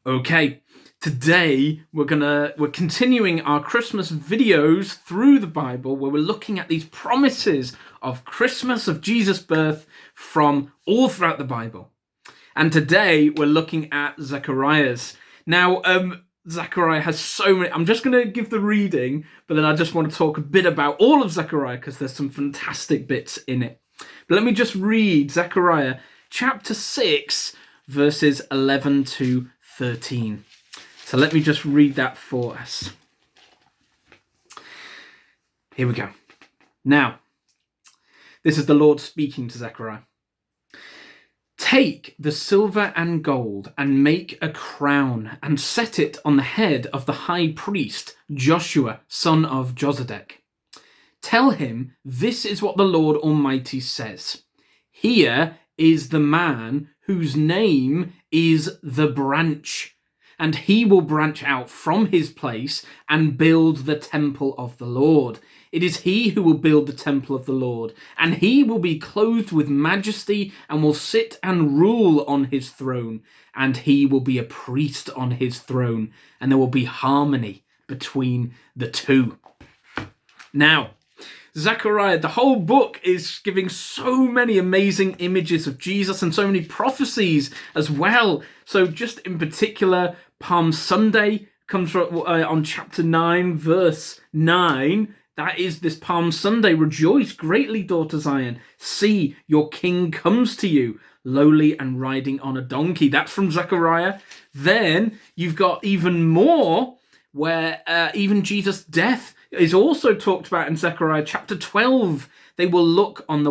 Okay, today we're continuing our Christmas videos through the Bible, where we're looking at these promises of Christmas, of Jesus' birth, from all throughout the Bible. And today we're looking at Zechariah's. Now, Zechariah has so many. I'm just going to give the reading, but then I just want to talk a bit about all of Zechariah because there's some fantastic bits in it. But let me just read Zechariah chapter 6, verses 11 to 13. So let me just read that for us. Here we go. Now, this is the Lord speaking to Zechariah. Take the silver and gold and make a crown and set it on the head of the high priest, Joshua, son of Josedek. Tell him, this is what the Lord Almighty says. Here is the man whose name is the branch, and he will branch out from his place and build the temple of the Lord. It is he who will build the temple of the Lord, and he will be clothed with majesty and will sit and rule on his throne, and he will be a priest on his throne, and there will be harmony between the two. Now, Zechariah, the whole book is giving so many amazing images of Jesus and so many prophecies as well. So just in particular, Palm Sunday comes on chapter 9, verse 9. That is this Palm Sunday. Rejoice greatly, daughter Zion. See, your king comes to you, lowly and riding on a donkey. That's from Zechariah. Then you've got even more where even Jesus' death is also talked about in Zechariah chapter 12. They will look on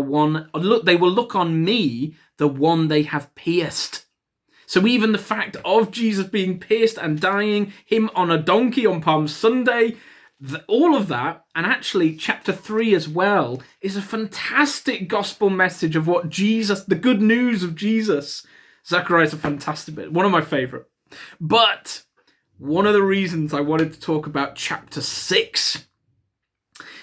me, the one they have pierced. So even the fact of Jesus being pierced and dying, him on a donkey on Palm Sunday, all of that, and actually chapter 3 as well, is a fantastic gospel message of what Jesus, the good news of Jesus. Zechariah is a fantastic bit, one of my favourite. But one of the reasons I wanted to talk about chapter 6,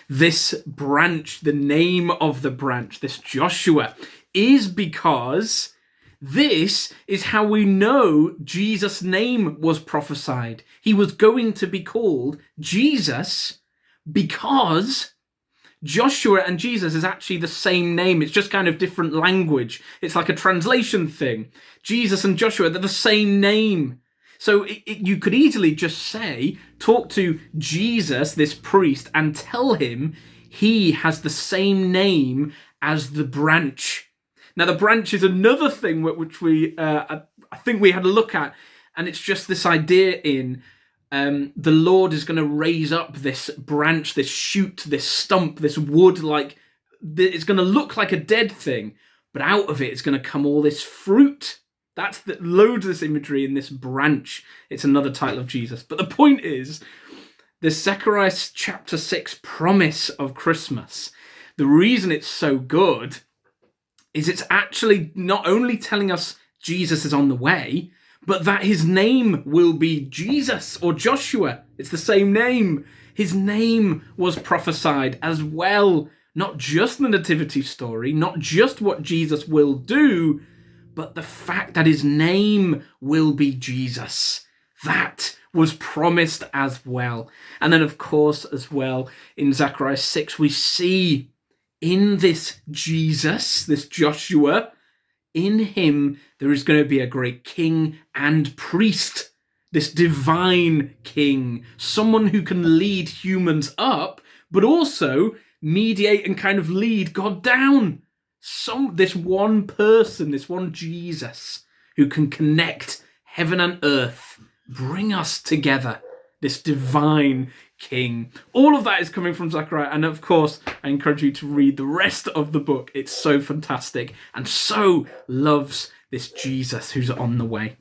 this branch, the name of the branch, this Joshua, is because this is how we know Jesus' name was prophesied. He was going to be called Jesus because Joshua and Jesus is actually the same name. It's just kind of different language. It's like a translation thing. Jesus and Joshua, they're the same name. So you could easily just say, talk to Jesus, this priest, and tell him he has the same name as the branch. Now, the branch is another thing which I think we had a look at, and it's just this idea in the Lord is going to raise up this branch, this shoot, this stump, this wood, like it's going to look like a dead thing, but out of it is going to come all this fruit. That's loads of this imagery in this branch. It's another title of Jesus. But the point is, this Zechariah chapter 6 promise of Christmas, the reason it's so good is it's actually not only telling us Jesus is on the way, but that his name will be Jesus or Joshua. It's the same name. His name was prophesied as well. Not just the nativity story, not just what Jesus will do, but the fact that his name will be Jesus. That was promised as well. And then, of course, as well, in Zechariah 6, we see in this Jesus, this Joshua, in him, there is going to be a great king and priest, this divine king, someone who can lead humans up, but also mediate and kind of lead God down. This one person, this one Jesus, who can connect heaven and earth, bring us together, this divine king. All of that is coming from Zechariah, and of course, I encourage you to read the rest of the book. It's so fantastic, and so loves this Jesus who's on the way.